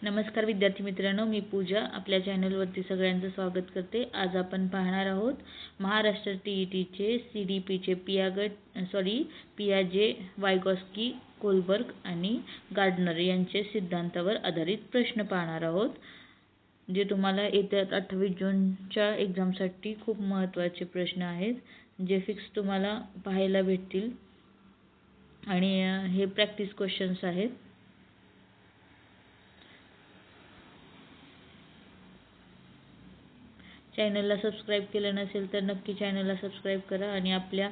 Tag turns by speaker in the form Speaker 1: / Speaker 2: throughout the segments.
Speaker 1: नमस्कार विद्यार्थी मित्रांनो, मी पूजा आपल्या चॅनलवरती सगळ्यांचं स्वागत करते। आज आपण पाहणार आहोत महाराष्ट्र टीईटीचे सीडीपीचे पियाजे, वायगॉस्की, कोलबर्ग आणि गार्डनर यांचे सिद्धांतावर आधारित प्रश्न पाहणार आहोत, जे तुम्हाला येत्या 28 जूनच्या एक्झामसाठी खूप महत्त्वाचे प्रश्न आहेत, जे फिक्स तुम्हाला पाहायला भेटतील आणि हे प्रॅक्टिस क्वेश्चन्स आहेत। चॅनलला सबस्क्राइब केलं नसेल तर नक्की चॅनलला सबस्क्राइब करा आणि आपल्या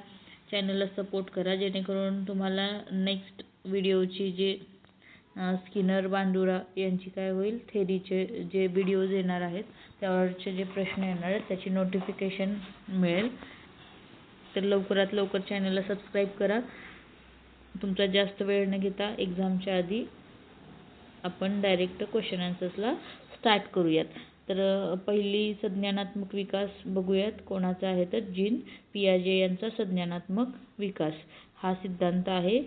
Speaker 1: चॅनलला सपोर्ट करा, जेणेकरून तुम्हाला नेक्स्ट व्हिडिओची जे स्किनर, बांडुरा यांची काय होईल थेरीचे जे व्हिडिओज येणार आहेत त्यावरचे जे प्रश्न येणार आहेत त्याची नोटिफिकेशन मिळेल। तर लवकरात लवकर चॅनलला सबस्क्राइब करा। तुमचा जास्त वेळ न घेता एक्झामच्या आधी आपण डायरेक्ट क्वेश्चन आन्सर्सला स्टार्ट करूयात। तर पहिली संज्ञानात्मक विकास बघूयात कोणाचा आहे, तर जीन पियाजे यांचा संज्ञानात्मक विकास हा सिद्धांत आहे।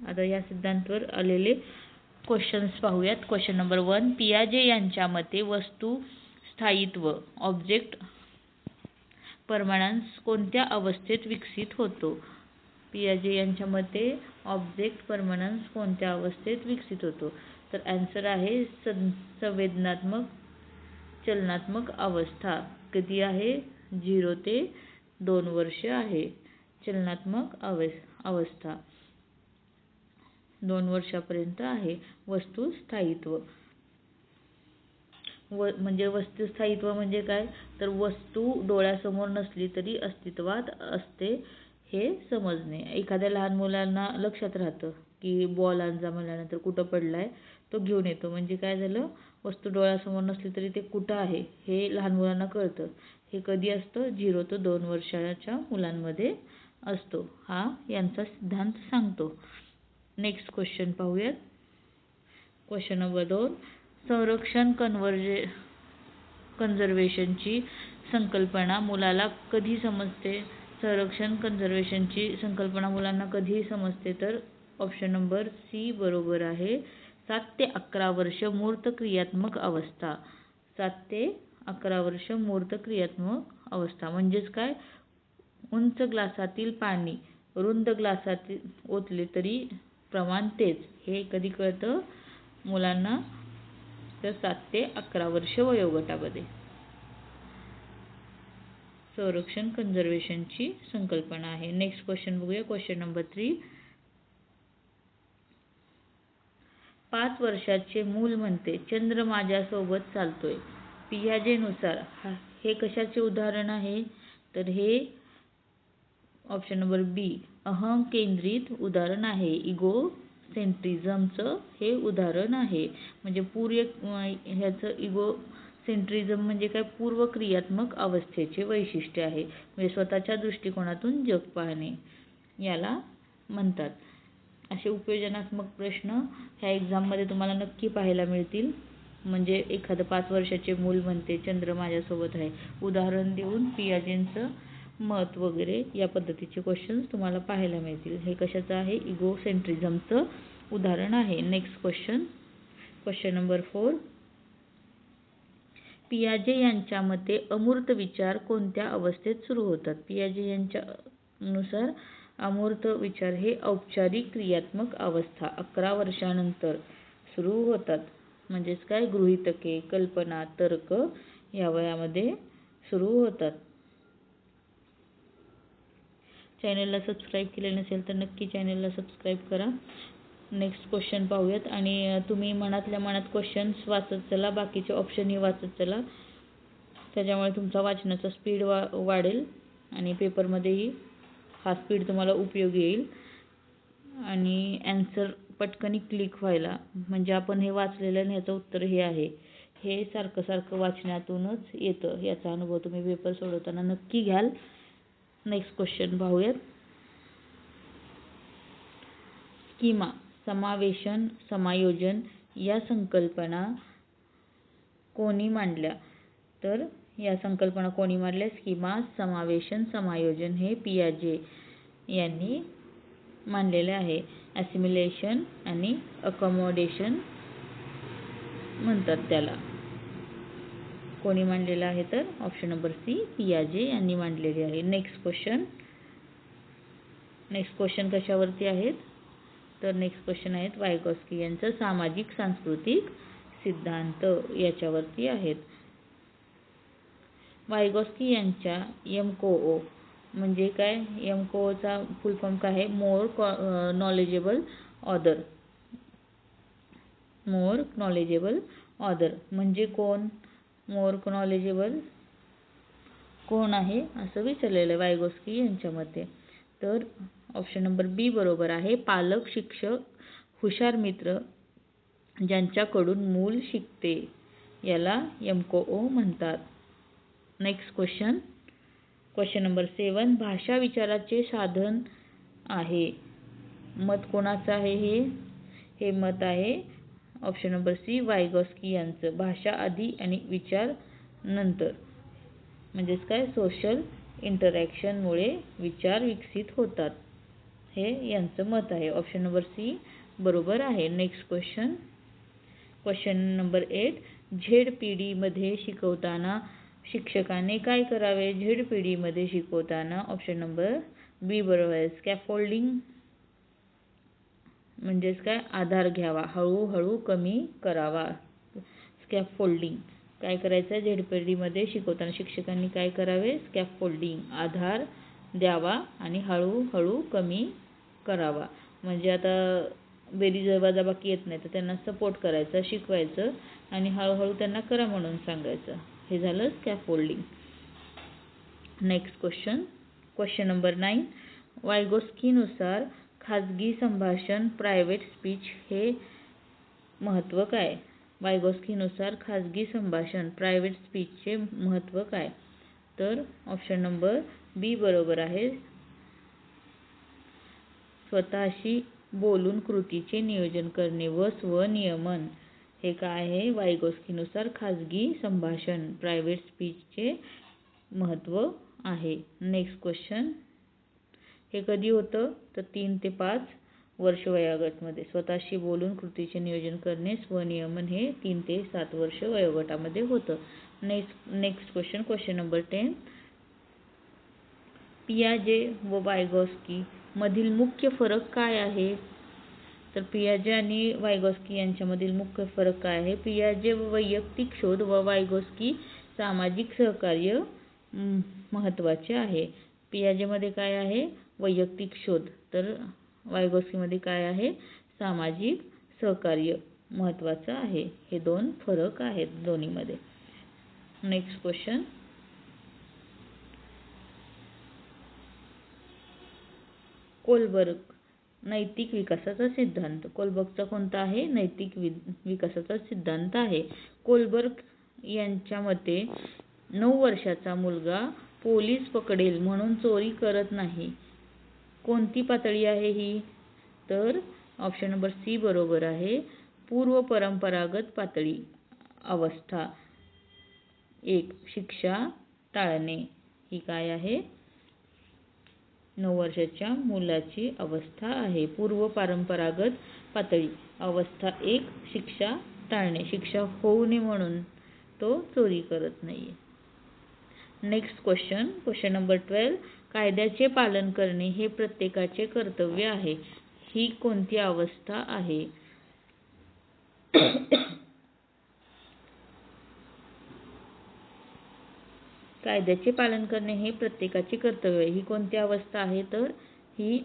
Speaker 1: आता या सिद्धांतावर आलेले क्वेश्चन्स पाहूयात। क्वेश्चन नंबर 1, पियाजे यांच्या मते वस्तू स्थायित्व ऑब्जेक्ट परमनन्स कोणत्या अवस्थेत विकसित होतो? पियाजे यांच्या मते ऑब्जेक्ट परमनन्स कोणत्या अवस्थेत विकसित होतो? तर आन्सर आहे संवेदनात्मक चलनात्मक अवस्था। कधी आहे? 0 ते 2 वर्ष आहे चलनात्मक अवस्था, 2 वर्षापर्यंत आहे। वस्तू स्थायित्व म्हणजे वस्तू स्थायित्व म्हणजे काय, तर वस्तू डोळ्यासमोर नसली तरी अस्तित्वात असते हे समजणे। एखाद्या लहान मुलांना लक्षात राहतं की बॉल आणजा म्हटल्यानंतर कुठं पडलाय तो घेऊन येतो, म्हणजे काय झालं, वस्तू डोळ्यासमोर नसली तरी ते कुठं आहे हे लहान मुलांना कळतं। हे कधी असतं? 0 ते 2 वर्षाच्या मुलांमध्ये असतो, हा यांचा सिद्धांत सांगतो। नेक्स्ट क्वेश्चन पाहूयात। क्वेश्चन नंबर 2, संरक्षण कन्झर्वेशनची संकल्पना मुलाला कधी समजते? संरक्षण कन्झर्वेशनची संकल्पना मुलांना कधी समजते? तर ऑप्शन नंबर सी बरोबर आहे, 7 ते 11 वर्ष मूर्त क्रियात्मक अवस्था। 7 ते 11 वर्ष मूर्त क्रियात्मक अवस्था म्हणजेच काय, उंच ग्लासातील पाणी रुंद ग्लासात ओतले तरी प्रमाण तेच, हे कधी कळतं मुलांना? तर 7 ते 11 वर्ष वयोगटामध्ये संरक्षण कन्झर्वेशनची संकल्पना आहे। नेक्स्ट क्वेश्चन बघूया। क्वेश्चन नंबर 3, 5 वर्षाचे मूल म्हणते चंद्र माझ्यासोबत चालतोय। पियाजेनुसार हे कशाचे उदाहरण आहे? तर हे ऑप्शन नंबर बी अहम केंद्रित उदाहरण आहे, इगो सेंट्रिझमचं हे उदाहरण आहे। म्हणजे ह्याचं इगो सेंट्रिझम म्हणजे काय, पूर्व क्रियात्मक अवस्थेचे वैशिष्ट्य आहे, म्हणजे स्वतःच्या दृष्टिकोनातून जग पाहणे याला म्हणतात। असे उपयोजनात्मक प्रश्न ह्या एक्झाममध्ये तुम्हाला नक्की पाहायला मिळतील। म्हणजे एखादं 5 वर्षाचे मूल म्हणते चंद्र माझ्यासोबत आहे, उदाहरण देऊन पियाजेंचं मत वगैरे या पद्धतीचे क्वेश्चन्स तुम्हाला पाहायला मिळतील। हे कशाचं आहे? इगो सेंट्रिझमचं उदाहरण आहे। नेक्स्ट क्वेश्चन, क्वेश्चन नंबर 4, पियाजे यांच्या मते अमूर्त विचार कोणत्या अवस्थेत सुरू होतात? पियाजे यांच्या नुसार अमूर्त विचार हे औपचारिक क्रियात्मक अवस्था 11 वर्षानंतर सुरू होतात। म्हणजेच काय, गृहीतके, कल्पना, तर्क या वयामध्ये सुरू होतात। चॅनलला सबस्क्राइब केले नसेल तर नक्की चॅनलला सबस्क्राइब करा। नेक्स्ट क्वेश्चन पाहूयात आणि तुम्ही मनातल्या मनात क्वेश्चन्स वाचत चला, बाकीचे ऑप्शनही वाचत चला, त्याच्यामुळे तुमचा वाचनाचा स्पीड वाढेल आणि पेपरमध्येही हा स्पीड तुम्हाला उपयोगी येईल आणि आन्सर पटकन क्लिक व्हायला, म्हणजे आपण हे वाचलेलं आणि ह्याचं उत्तर हे आहे हे सारखं सारखं वाचण्यातूनच येतं, याचा अनुभव तुम्ही पेपर सोडवताना नक्की घ्याल। नेक्स्ट क्वेश्चन पाहूयात। स्कीमा समावेशन समायोजन या संकल्पना कोणी मांडल्या? तर या संकल्पना कोणी मांडल्या? स्कीमा समावेशन समायोजन हे पियाजे यांनी मांडलेले आहे। ॲसिमिलेशन आणि अकोमोडेशन म्हणतात त्याला. कोणी मांडलेला आहे तर ऑप्शन नंबर सी, पियाजे यांनी मांडलेली आहे. नेक्स्ट क्वेश्चन कशावरती आहेत तर नेक्स्ट क्वेश्चन आहेत वायगॉस्की यांचं सामाजिक सांस्कृतिक सिद्धांत याच्यावरती आहेत. वायगॉस्की यांच्या एमकोओ म्हणजे काय, एमकोओचा फुल फॉर्म काय आहे, मोर नॉलेजेबल ऑदर म्हणजे कोण, मोर नॉलेजेबल कोण आहे असं विचारलेलं आहे वायगॉस्की यांच्या मते. तर ऑप्शन नंबर बी बरोबर आहे. पालक, शिक्षक, हुशार मित्र ज्यांच्याकडून मूल शिकते याला एमकोओ म्हणतात. Next question number 7. भाषा विचाराचे साधन आहे. मत कोणाचं आहे हे मत आहे ऑप्शन नंबर सी, वायगॉस्की यांचं. भाषा आधी आणि विचार नंतर म्हणजेच काय, सोशल इंटरॅक्शनमुळे विचार विकसित होतात हे यांचं मत आहे. ऑप्शन नंबर सी बरोबर आहे. Next question number 8. झेड पिढीमध्ये शिकवताना शिक्षकाने काय करावे. झेड पिढीमध्ये शिकवताना ऑप्शन नंबर बी बरोबर आहे. स्कॅफोल्डिंग म्हणजेच काय, आधार घ्यावा, हळूहळू कमी करावा. स्कॅफोल्डिंग काय करायचं, झेड पिढीमध्ये शिकवताना शिक्षकांनी काय करावे, स्कॅफोल्डिंग आधार द्यावा आणि हळूहळू कमी करावा. म्हणजे आता बेरीज वजाबाकी येत नाही तर त्यांना सपोर्ट करायचा, शिकवायचं आणि हळूहळू त्यांना करा म्हणून सांगायचं. हे झालं स्कॅफोल्डिंग. Next question number 9. वायगॉस्कीनुसार खाजगी संभाषण प्रायव्हेट स्पीच हे महत्त्व काय. वायगॉस्कीनुसार खाजगी संभाषण प्रायव्हेट स्पीचचे महत्त्व काय. तर ऑप्शन नंबर बी बरोबर आहे. स्वतःशी बोलून कृतीचे नियोजन करणे व स्वनियमन हे काय आहे, वायगॉस्कीनुसार खाजगी संभाषण प्रायव्हेट स्पीचचे महत्त्व आहे. Next question. हे कधी होतं तर 3 ते 5 वर्ष वयोगटामध्ये. स्वतःशी बोलून कृतीचे नियोजन करणे, स्वनियमन हे 3 ते 7 वर्ष वयोगटामध्ये होतं. Next question number 10. पियाजे व वायगॉस्की मधील मुख्य फरक काय आहे. तर पियाजे आणि वायगॉस्की यांच्यामधील मुख्य फरक काय आहे. पियाजे वैयक्तिक शोध व वायगॉस्की सामाजिक सहकार्य महत्त्वाचे आहे. पियाजेमध्ये काय आहे, वैयक्तिक शोध, तर वायगॉस्कीमध्ये काय आहे, सामाजिक सहकार्य महत्त्वाचं आहे. हे 2 फरक आहेत दोन्हीमध्ये. Next question. कोलबर्ग नैतिक विकासाचा सिद्धांत. कोलबर्गचा कोणता आहे, नैतिक विकासाचा सिद्धांत आहे. कोलबर्ग यांच्या मते 9 वर्षाचा मुलगा पोलीस पकडेल म्हणून चोरी करत नाही. कोणती पातळी आहे ही, तर ऑप्शन नंबर सी बरोबर आहे. पूर्व परंपरागत पातळी अवस्था 1 शिक्षा टाळणे ही काय आहे, 9 वर्षाच्या मुलाची अवस्था आहे. पूर्व परंपरागत पातळी अवस्था 1 शिक्षा टाळणे, शिक्षा होऊ नये म्हणून तो चोरी करत नाहीये. Next question number 12. कायद्याचे पालन करणे हे प्रत्येकाचे कर्तव्य आहे. ही कोणती अवस्था आहे. कायद्याचे पालन करणे हे प्रत्येकाचे कर्तव्य आहे. ही कोणती अवस्था आहे तर ही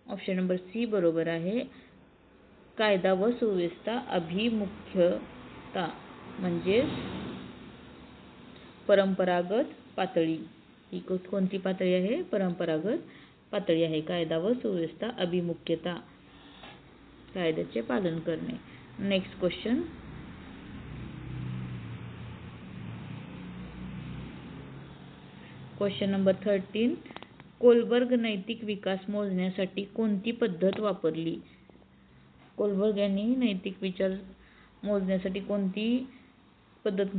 Speaker 1: ऑप्शन नंबर सी बरोबर आहे. कायदा व सुव्यवस्था अभिमुख्यता म्हणजे परंपरागत पातळी. ही कोणती पातळी आहे, परंपरागत पातळी आहे. कायदा व सुव्यवस्था अभिमुख्यता, कायद्याचे पालन करणे. Next question number 13. कोलबर्ग नैतिक विकास मोजण्यासाठी कोणती पद्धत वापरली. कोलबर्ग यांनी नैतिक विचार मोजण्यासाठी कोणती पद्धत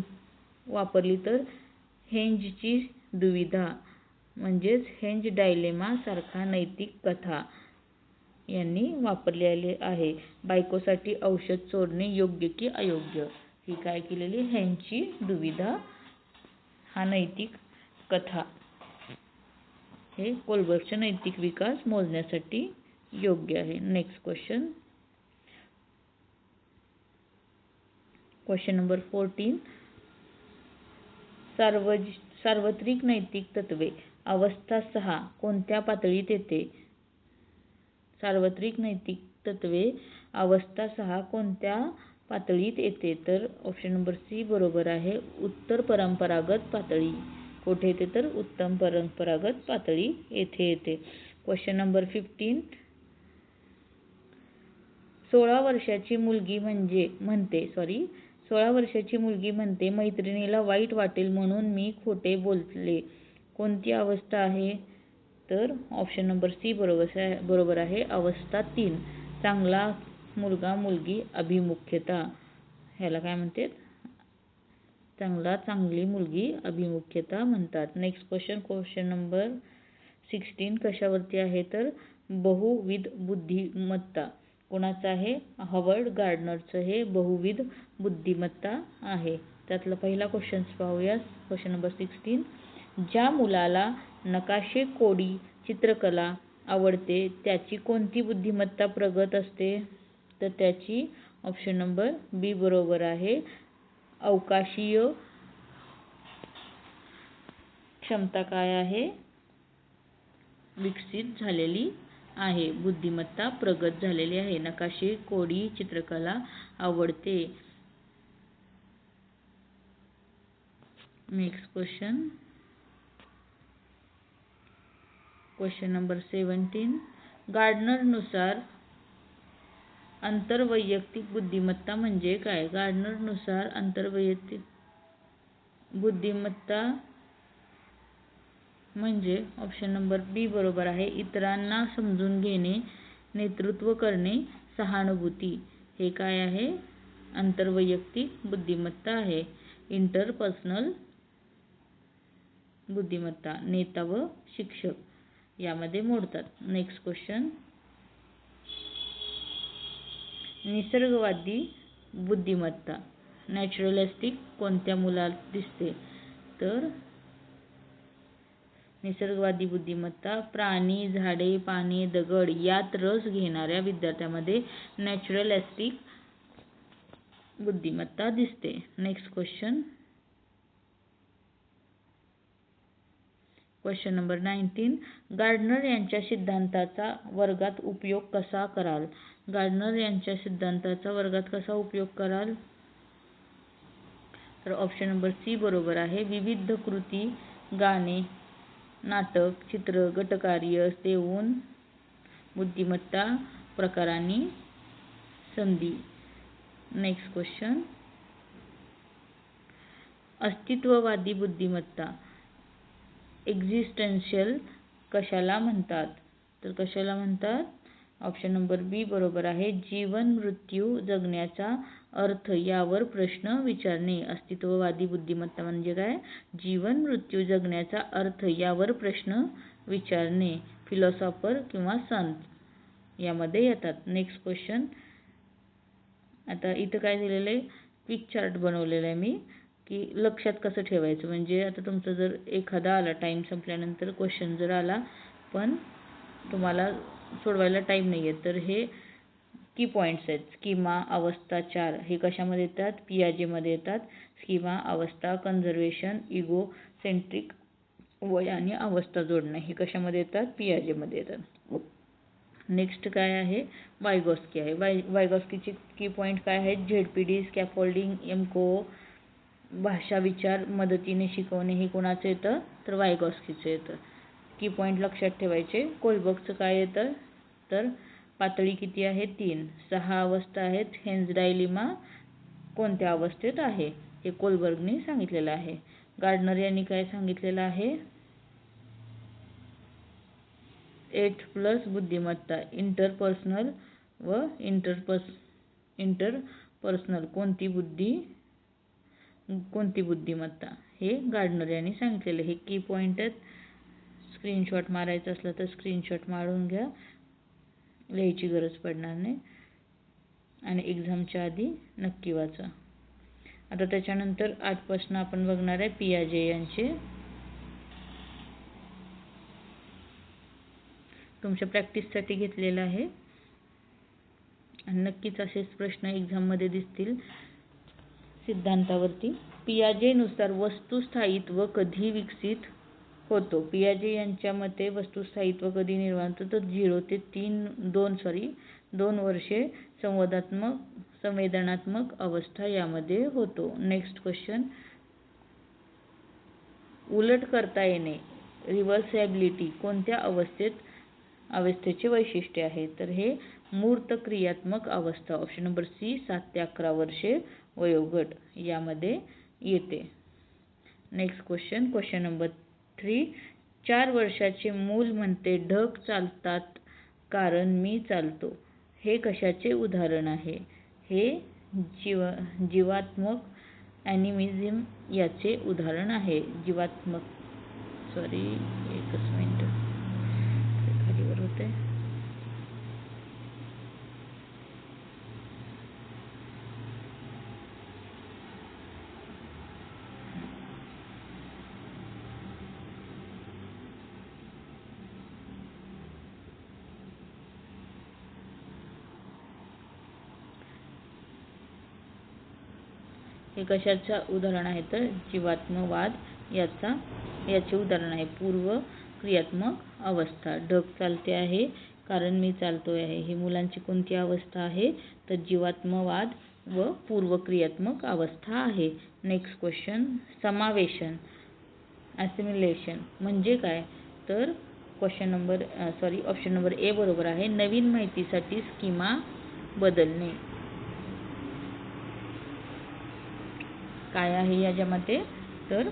Speaker 1: वापरली तर हेंजची दुविधा म्हणजेच हेंज डायलेमा सारखा नैतिक कथा यांनी वापरलेले आहे. बायकोसाठी औषध चोरणे योग्य की अयोग्य, ही काय केलेली, ह्यांची दुविधा हा नैतिक कथा. हे कोलबर्गचे नैतिक विकास मोजण्यासाठी योग्य आहे. Next question, question number 14. सार्वत्रिक नैतिक तत्वे अवस्था 6 कोणत्या पातळीत येते? सार्वत्रिक नैतिक तत्वे अवस्था 6 कोणत्या पातळीत येते? तर ऑप्शन नंबर सी बरोबर आहे, उत्तर परंपरागत पातळी. कुठे येते? तर उत्तम परंपरागत पातळी येथे येते. Question number 15. 16 वर्षाची मुलगी म्हणते मैत्रिणीला वाईट वाटेल म्हणून मी खोटे बोलले. कोणती अवस्था आहे? तर ऑप्शन नंबर सी बरोबर आहे, अवस्था 3 चांगला मुलगा मुलगी अभिमुख्यता. ह्याला काय म्हणतात? चांगली मुलगी अभिमुख्यता म्हणतात. नेक्स्ट क्वेश्चन, क्वेश्चन नंबर 16 कशावरती आहे? तर बहुविध बुद्धिमत्ता. कोणाचं आहे? हॉवर्ड गार्डनरचं हे बहुविध बुद्धिमत्ता आहे. त्यातला पहिला क्वेश्चन पाहूया. Question number 16. ज्या मुलाला नकाशे कोडी चित्रकला आवडते त्याची कोणती बुद्धिमत्ता प्रगत असते? तर त्याची ऑप्शन नंबर बी बरोबर आहे, अवकाशीय क्षमता काय आहे? विकसित झालेली आहे. बुद्धिमत्ता प्रगत झालेली आहे. नकाशे कोडी चित्रकला आवडते. Next question, question number 17. गार्डनरनुसार आंतरवैयक्तिक बुद्धिमत्ता म्हणजे काय? गार्डनरनुसार आंतरवैयक्तिक बुद्धिमत्ता म्हणजे ऑप्शन नंबर बी बरोबर आहे, इतरांना समजून घेणे, नेतृत्व करणे, सहानुभूती. हे काय आहे? आंतरवैयक्तिक बुद्धिमत्ता आहे. इंटरपर्सनल बुद्धिमत्ता नेता व शिक्षक यामध्ये मोडतात. नेक्स्ट क्वेश्चन, निसर्गवादी बुद्धिमत्ता नॅचरलिस्टिक कोणत्या मुलात दिसते? तर निसर्गवादी बुद्धिमत्ता प्राणी, झाडे, पाने, दगड यात रस घेणाऱ्या विद्यार्थ्यांमध्ये नॅचरलिस्टिक बुद्धिमत्ता दिसते. Next question, question number 19. Gardner यांच्या सिद्धांताचा वर्गात उपयोग कसा कराल? गार्डनर यांच्या सिद्धांताचा वर्गात कसा उपयोग कराल? तर ऑप्शन नंबर सी बरोबर आहे, विविध कृती, गाणे, नाटक, चित्र, गटकार्य देऊन बुद्धिमत्ता प्रकारांनी संधी. नेक्स्ट क्वेश्चन, अस्तित्ववादी बुद्धिमत्ता एक्झिस्टेन्शियल कशाला म्हणतात? तर कशाला म्हणतात? ऑप्शन नंबर बी बरोबर आहे, जीवन मृत्यू जगण्याचा अर्थ यावर प्रश्न विचारणे. अस्तित्ववादी बुद्धिमत्ता म्हणजे काय? जीवन मृत्यू जगण्याचा अर्थ यावर प्रश्न विचारणे. फिलॉसॉफर किंवा संत यामध्ये येतात. नेक्स्ट क्वेश्चन, आता इथं काय दिलेलं आहे? क्विक चार्ट बनवलेला आहे मी, की लक्षात कसं ठेवायचं. म्हणजे आता तुमचं जर एखादा आला टाईम संपल्यानंतर क्वेश्चन जर आला पण तुम्हाला सोडवायला टाईम नाही आहे, तर हे की पॉईंट्स आहेत. स्कीमा, अवस्था 4 हे कशामध्ये येतात? पियाजेमध्ये येतात. स्कीमा, अवस्था, कन्झर्वेशन, इगो सेंट्रिक, वय आणि अवस्था जोडणे हे कशामध्ये येतात? पियाजेमध्ये येतात. नेक्स्ट काय आहे? वायगॉस्की आहे. वायगॉस्कीचे की पॉईंट काय आहेत? झेडपीडी, स्कॅफोल्डिंग, एमको, भाषा विचार मदतीने शिकवणे हे कोणाचं येतं? तर वायगॉस्कीचं येतं. की पॉईंट लक्षात ठेवायचे. कोलबर्गचं काय येतं? तर पातळी किती आहे? 3. 6 अवस्था आहेत. हेन्स डायलिमा कोणत्या अवस्थेत आहे? हे कोलबर्गने सांगितलेलं आहे. गार्डनर यांनी काय सांगितलेलं आहे? 8+ बुद्धिमत्ता इंटरपर्सनल व इंटरपर्सनल कोणती बुद्धिमत्ता हे गार्डनर यांनी सांगितलेलं. हे की पॉईंट आहेत. स्क्रीनशॉट मारायचा असला तर स्क्रीनशॉट मारून घ्या. लिहायची गरज पडणार नाही आणि एक्झामच्या आधी नक्की वाचा. आता त्याच्यानंतर 8 प्रश्न आपण बघणार आहे पियाजे यांचे. तुमच्या प्रॅक्टिससाठी घेतलेला आहे आणि नक्कीच असेच प्रश्न एक्झाममध्ये दिसतील. सिद्धांतावरती पियाजेनुसार वस्तू स्थायित्व कधी विकसित होतो? पियाजे यांच्या मते वस्तू स्थायित्व कधी निर्माण होतं? तर 0 ते 2 वर्षे संवेदनात्मक अवस्था यामध्ये होतो. नेक्स्ट क्वेश्चन, उलट करता येणे रिव्हर्सेबिलिटी कोणत्या अवस्थेचे वैशिष्ट्य आहे? तर हे मूर्त क्रियात्मक अवस्था. ऑप्शन नंबर सी 7 ते 11 वर्षे वयोगट यामध्ये येते. नेक्स्ट क्वेश्चन, क्वेश्चन नंबर 3, 4 वर्षाचे मूल म्हणते ढग चालतात कारण मी चालतो. हे कशाचे उदाहरण आहे? हे जीवात्मक ॲनिमिझम याचे उदाहरण आहे. एकच मिनिट खालीवर होते. हे कशाचा उदाहरण आहे? तर जीवात्मवाद याचे उदाहरण आहे. पूर्व क्रियात्मक अवस्था, ढग चालते आहे कारण मी चालतोय आहे. ही मुलांची कोणती अवस्था आहे? तर जीवात्मवाद व पूर्व क्रियात्मक अवस्था आहे. नेक्स्ट क्वेश्चन, समावेशन ॲसिमिलेशन म्हणजे काय? तर ऑप्शन नंबर ए बरोबर आहे. नवीन माहितीसाठी स्कीमा बदलणे. काय आहे याच्यामध्ये? तर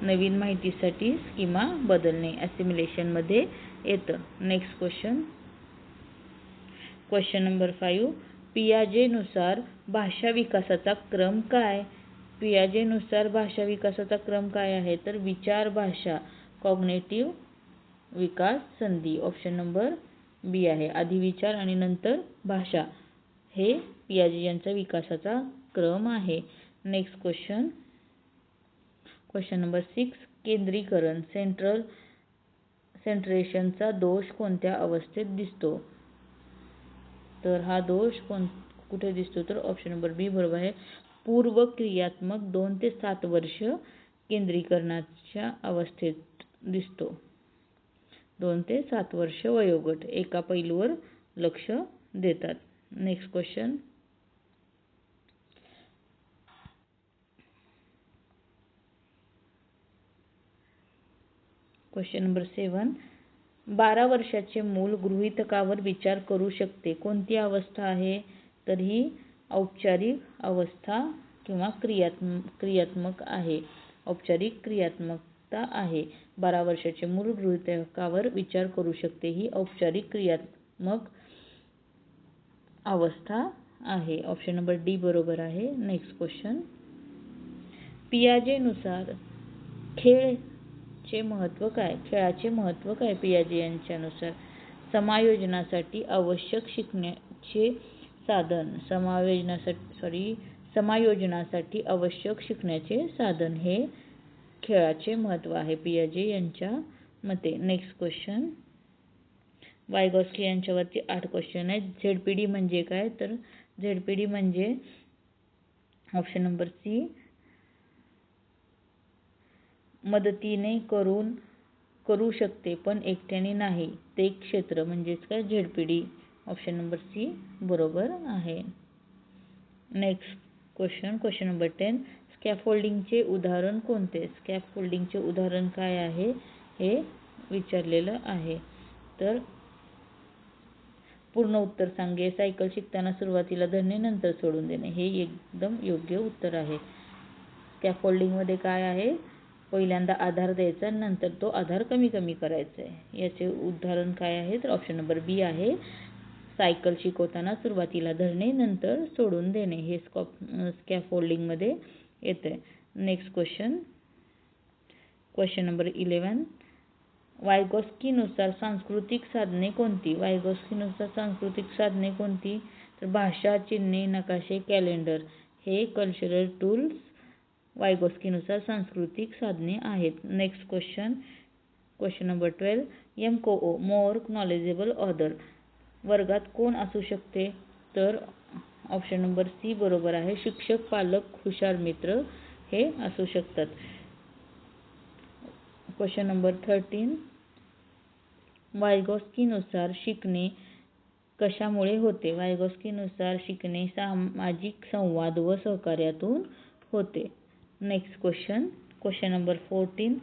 Speaker 1: नवीन माहितीसाठी स्कीमा बदलणे ॲसिमिलेशन मध्ये येतं. नेक्स्ट क्वेश्चन, क्वेश्चन नंबर 5, पियाजेनुसार भाषा विकासाचा क्रम काय? पियाजेनुसार भाषा विकासाचा क्रम काय आहे? तर विचार, भाषा, कॉग्निटिव्ह विकास, संधी. ऑप्शन नंबर बी आहे. आधी विचार आणि नंतर भाषा हे पियाजे यांचा विकासाचा क्रम आहे. नेक्स्ट क्वेश्चन, क्वेश्चन नंबर 6, केंद्रीकरण सेंट्रेशनचा दोष कोणत्या अवस्थेत दिसतो? तर हा दोष कुठे दिसतो? तर ऑप्शन नंबर बी बरोबर आहे. पूर्व क्रियात्मक 2 ते 7 वर्ष केंद्रीकरणाच्या अवस्थेत दिसतो. 2 ते 7 वर्ष वयोगट एका पैलूवर लक्ष देतात. नेक्स्ट क्वेश्चन, क्वेश्चन नंबर 7, 12 वर्षाचे मूल गृहीतकावर विचार करू शकते. कोणती अवस्था आहे? तर ही औपचारिक अवस्था किंवा क्रियात्मक आहे. औपचारिक क्रियात्मकता आहे. 12 वर्षाचे मूल गृहीतकावर विचार करू शकते ही औपचारिक क्रियात्मक अवस्था आहे. ऑप्शन नंबर डी बरोबर आहे. नेक्स्ट क्वेश्चन, पियाजेनुसार खेळाचे महत्त्व काय? पियाजे यांच्यानुसार समायोजनासाठी आवश्यक शिकण्याचे साधन. समायोजनासाठी आवश्यक शिकण्याचे साधन हे खेळाचे महत्त्व आहे पियाजे यांच्या मते. नेक्स्ट क्वेश्चन, वायगॉस्की यांच्यावरती 8 क्वेश्चन आहेत. झेडपीडी म्हणजे काय? तर झेडपीडी म्हणजे ऑप्शन नंबर सी मदतीने करू शकते पण एकट्याने नाही ते क्षेत्र म्हणजेच काय? झेडपीडी. ऑप्शन नंबर सी बरोबर आहे. नेक्स्ट क्वेश्चन, क्वेश्चन नंबर 10, स्कॅफोल्डिंगचे उदाहरण कोणते? स्कॅफोल्डिंगचे उदाहरण काय आहे हे विचारलेलं आहे. तर पूर्ण उत्तर सांगे. सायकल शिकताना सुरुवातीला धरणे नंतर सोडून देणे हे एकदम योग्य उत्तर आहे. स्कॅफोल्डिंगमध्ये काय आहे? पहिल्यांदा आधार द्यायचा नंतर तो आधार कमी करायचा आहे. याचे उदाहरण काय आहे? तर ऑप्शन नंबर बी आहे. सायकल शिकवताना सुरुवातीला धरणे नंतर सोडून देणे हे स्कॅफोल्डिंगमध्ये येते. नेक्स्ट क्वेश्चन, क्वेश्चन नंबर 11, वायगॉस्कीनुसार सांस्कृतिक साधने कोणती? वायगॉस्कीनुसार सांस्कृतिक साधने कोणती? तर भाषा, चिन्हे, नकाशे, कॅलेंडर हे कल्चरल टूल्स वायगॉस्कीनुसार सांस्कृतिक साधने आहेत. Next question number 12. MKO more knowledgeable other वर्गात कोण असू शकते? तर ऑप्शन नंबर सी बरोबर आहे. शिक्षक, पालक, हुशार मित्र हे असू शकतात. Question number 13. वायगॉस्कीनुसार शिकणे कशामुळे होते? वायगॉस्कीनुसार शिकणे सामाजिक संवाद व सहकार्यातून होते. Next question number 14.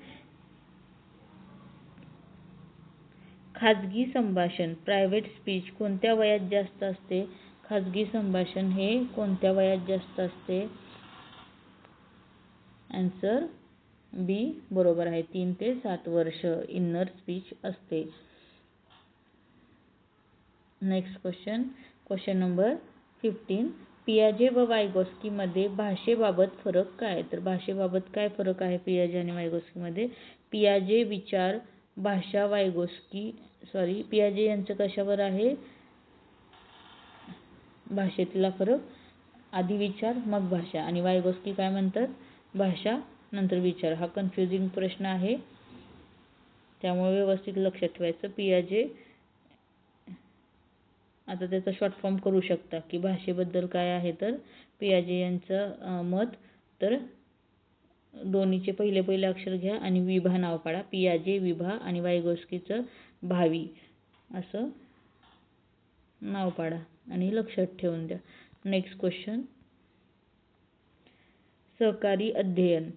Speaker 1: खाजगी संभाषण प्रायव्हेट स्पीच कोणत्या वयात जास्त असते? खाजगी संभाषण हे कोणत्या वयात जास्त असते? आन्सर बी बरोबर आहे. 3 ते 7 वर्ष इनर स्पीच असते. Next question number 15. पियाजे व वायगॉस्की मध्ये भाषेबाबत फरक काय? तर भाषेबाबत काय फरक आहे पियाजे आणि वायगॉस्कीमध्ये? पियाजे विचार, भाषा, पियाजे यांचं कशावर आहे? भाषेतला फरक, आधी विचार मग भाषा. आणि वायगॉस्की काय म्हणतात? भाषा नंतर विचार. हा कन्फ्युजिंग प्रश्न आहे, त्यामुळे व्यवस्थित लक्षात ठेवायचं. पियाजे आता त्याचा शॉर्ट फॉर्म करू शकता की भाषेबद्दल काय आहे. तर पियाजे यांचं मत, तर दोन्हीचे पहिले अक्षर घ्या आणि विभा नाव पाडा. पियाजे विभा आणि वायगॉस्कीचं भावी असं नाव पाडा आणि लक्षात ठेवून द्या. Next question. सहकारी अध्ययन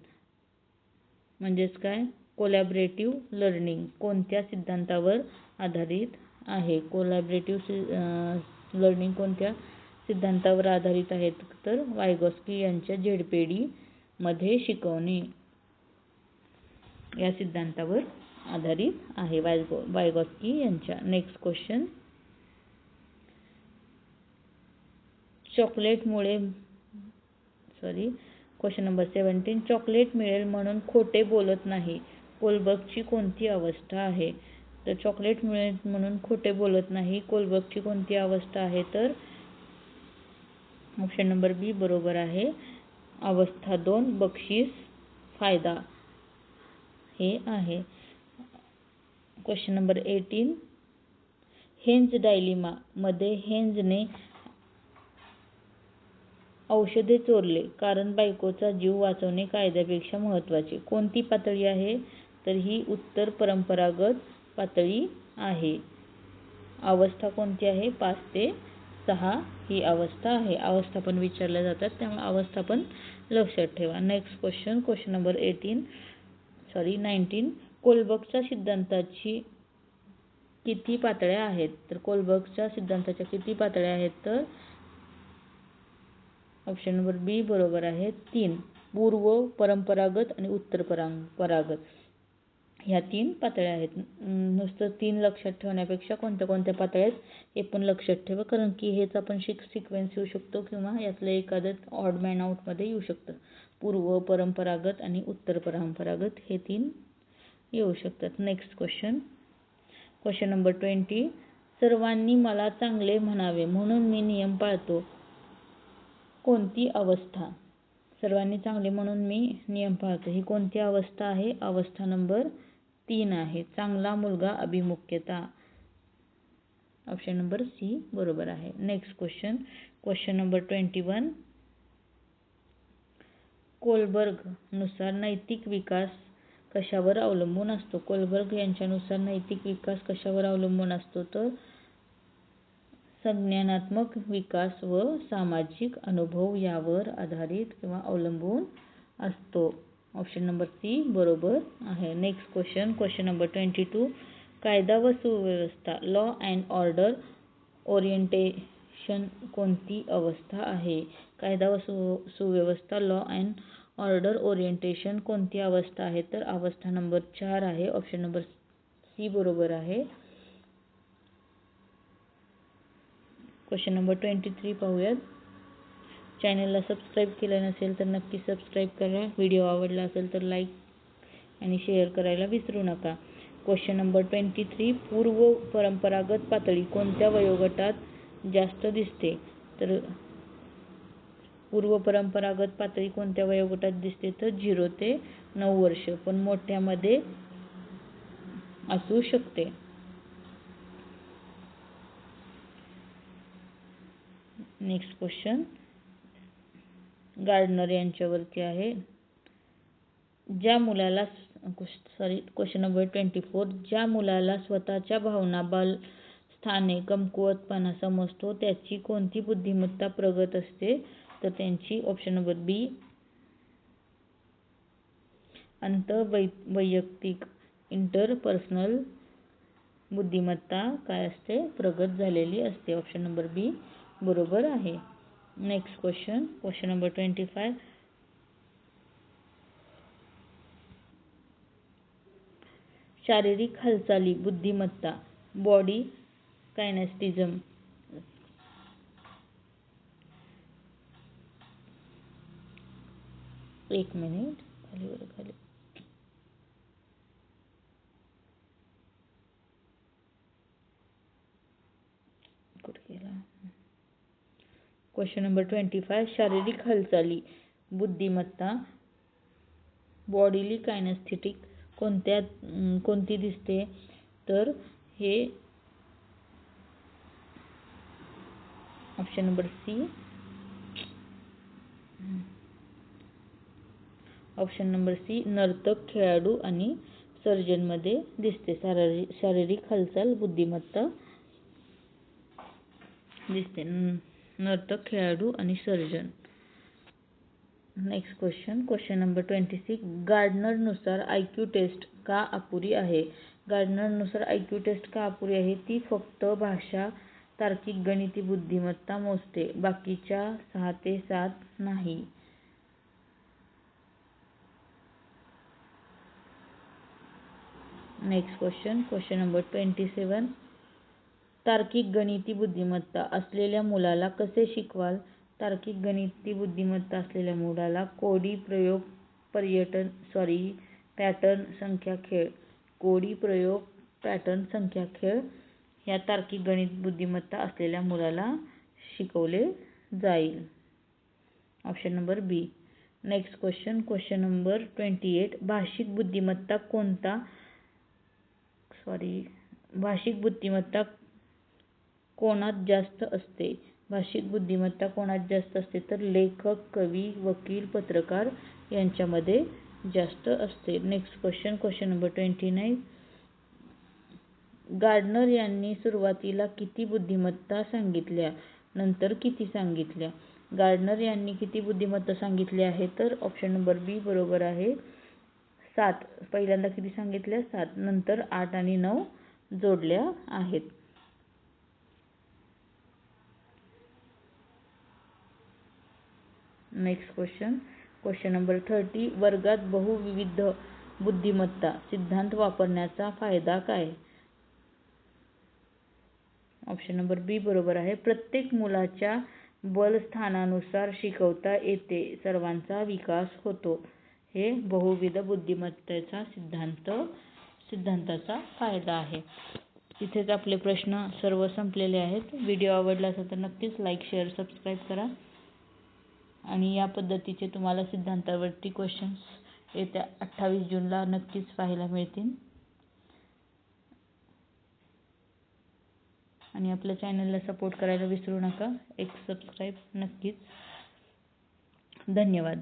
Speaker 1: म्हणजेच काय? कोलॅबरेटिव्ह लर्निंग कोणत्या सिद्धांतावर आधारित आहे? कोलॅबरेटिव्ह लर्निंग कोणत्या सिद्धांतावर आधारित आहेत? तर वायगॉस्की यांच्या ZPD मध्ये शिकवणे या सिद्धांतावर आधारित आहे वायगॉस्की यांच्या. Next question. Question number 17. Chocolate मिळेल म्हणून खोटे बोलत नाही. कोलबर्गची कोणती अवस्था आहे? तर चॉकलेट मिळेल म्हणून खोटे बोलत नाही. कोलबर्गची कोणती अवस्था आहे? तर ऑप्शन नंबर बी बरोबर आहे. अवस्था 2 बक्षीस फायदा हे आहे. Question number 18. हेन्झ डायलिमा मध्ये हेन्झने औषधे चोरले कारण बायकोचा जीव वाचवणे कायद्यापेक्षा महत्त्वाचे. कोणती पातळी आहे? तर ही उत्तर परंपरागत पातळी आहे. अवस्था कोणती आहे? 5 ते 6 ही अवस्था आहे. अवस्था पण विचारल्या जातात, त्यामुळे अवस्था पण लक्षात ठेवा. Next question number 19. कोलबर्गच्या सिद्धांताची किती पातळ्या आहेत? तर कोलबर्गच्या सिद्धांताच्या किती पातळ्या आहेत? तर ऑप्शन नंबर बी बरोबर आहे. 3. पूर्व परंपरागत आणि उत्तर परंपरागत ह्या 3 पातळ्या आहेत. नुसतं 3 लक्षात ठेवण्यापेक्षा कोणत्या पातळ्या आहेत हे पण लक्षात ठेवा, कारण की हेच आपण सिक्वेन्स येऊ शकतो किंवा यातलं एखादं ऑड मॅन आउटमध्ये येऊ शकतं. पूर्व परंपरागत आणि उत्तर परंपरागत हे 3 येऊ शकतात. Next question number 20. सर्वांनी मला चांगले म्हणावे म्हणून मी नियम पाळतो. कोणती अवस्था? सर्वांनी चांगले म्हणून मी नियम पाळतो ही कोणती अवस्था आहे? अवस्था नंबर 3 आहे. चांगला मुलगा अभिमुख्यता. ऑप्शन नंबर सी बरोबर आहे. Next question number 21. कोलबर्ग नुसार नैतिक विकास कशावर अवलंबून असतो? कोलबर्ग यांच्यानुसार नैतिक विकास कशावर अवलंबून असतो? तर संज्ञानात्मक विकास व सामाजिक अनुभव यावर आधारित किंवा अवलंबून असतो. ऑप्शन नंबर सी बरोबर आहे. Next question number 22. कायदा व सुव्यवस्था लॉ अँड ऑर्डर ओरिएंटेशन कोणती अवस्था आहे? कायदा व सुव्यवस्था लॉ अँड ऑर्डर ओरिएंटेशन कोणती अवस्था आहे? तर अवस्था नंबर 4 आहे. ऑप्शन नंबर सी बरोबर आहे. क्वेश्चन नंबर 23 पाहूयात. चॅनलला सबस्क्राईब केलं नसेल तर नक्की सबस्क्राईब करा. व्हिडिओ आवडला असेल तर लाईक आणि शेअर करायला विसरू नका. क्वेश्चन नंबर 23, पूर्व परंपरागत पातळी कोणत्या वयोगटात जास्त दिसते? तर पूर्व परंपरागत पातळी कोणत्या वयोगटात दिसते? तर 0 ते 9 वर्ष, पण मोठ्यामध्ये असू शकते. नेक्स्ट क्वेश्चन गार्डनर यांच्यावरती आहे. क्वेश्चन नंबर 24, ज्या मुलाला स्वतःच्या भावना स्थाने कमकुवतपणा समजतो त्याची कोणती बुद्धिमत्ता प्रगत असते? तर त्यांची ऑप्शन नंबर बी वैयक्तिक इंटरपर्सनल बुद्धिमत्ता काय असते? प्रगत झालेली असते. ऑप्शन नंबर बी बरोबर आहे. नेक्स्ट क्वेश्चन नंबर 25, शारीरिक हालचाली बुद्धिमत्ता बॉडी कायनेस्टिझम एक मिनिट खाली क्वेश्चन नंबर 25, शारीरिक हालचाली बुद्धिमत्ता बॉडीली कायनेस्थेटिक कोणती दिसते? तर हे ऑप्शन नंबर सी नर्तक, खेळाडू आणि सर्जन मध्ये दिसते. शारीरिक हालचाल बुद्धिमत्ता दिसते नर्तक, खेळाडू आणि सर्जन. नेक्स्ट क्वेश्चन नंबर 26, गार्डनर नुसार IQ टेस्ट का अपुरी आहे? गार्डनर नुसार IQ टेस्ट का अपुरी आहे? ती फक्त भाषा, तार्किक, गणिती बुद्धिमत्ता मोजते, बाकीच्या 6 ते 7 नाही. नेक्स्ट क्वेश्चन नंबर 27, तार्किक गणिती बुद्धिमत्ता असलेल्या मुलाला कसे शिकवाल? तार्किक गणिती बुद्धिमत्ता असलेल्या मुलाला कोडी, प्रयोग, पॅटर्न, संख्या, खेळ. कोडी, प्रयोग, पॅटर्न, संख्या, खेळ ह्या तार्किक गणित बुद्धिमत्ता असलेल्या मुलाला शिकवले जाईल. ऑप्शन नंबर बी. नेक्स्ट क्वेश्चन नंबर 28, भाषिक बुद्धिमत्ता कोणात जास्त असते? भाषिक बुद्धिमत्ता कोणात जास्त असते? तर लेखक, कवी, वकील, पत्रकार यांच्यामध्ये जास्त असते. नेक्स्ट क्वेश्चन नंबर 29, गार्डनर यांनी सुरुवातीला किती बुद्धिमत्ता सांगितल्या, नंतर किती सांगितल्या? गार्डनर यांनी किती बुद्धिमत्ता सांगितल्या आहे? तर ऑप्शन नंबर बी बरोबर आहे, 7. पहिल्यांदा किती सांगितल्या? 7. नंतर 8 आणि 9 जोडल्या आहेत. नेक्स्ट क्वेश्चन नंबर 30, वर्गात बहुविध बुद्धिमत्ता सिद्धांत वापरण्याचा फायदा काय? ऑप्शन नंबर बी बरोबर आहे, प्रत्येक मुलाच्या बलस्थानानुसार शिकवता येते, सर्वांचा विकास होतो. हे बहुविध बुद्धिमत्तेचा सिद्धांताचा फायदा आहे. इथेच आपले प्रश्न सर्व संपलेले आहेत. व्हिडिओ आवडला असेल तर नक्कीच लाईक, शेअर, सबस्क्राईब करा. आणि या पद्धतीचे तुम्हाला सिद्धांतावरती क्वेश्चन्स येत्या 28 जूनला नक्कीच पाहायला मिळतील. आणि आपल्या चॅनलला सपोर्ट करायला विसरू नका. एक सबस्क्राईब नक्कीच. धन्यवाद.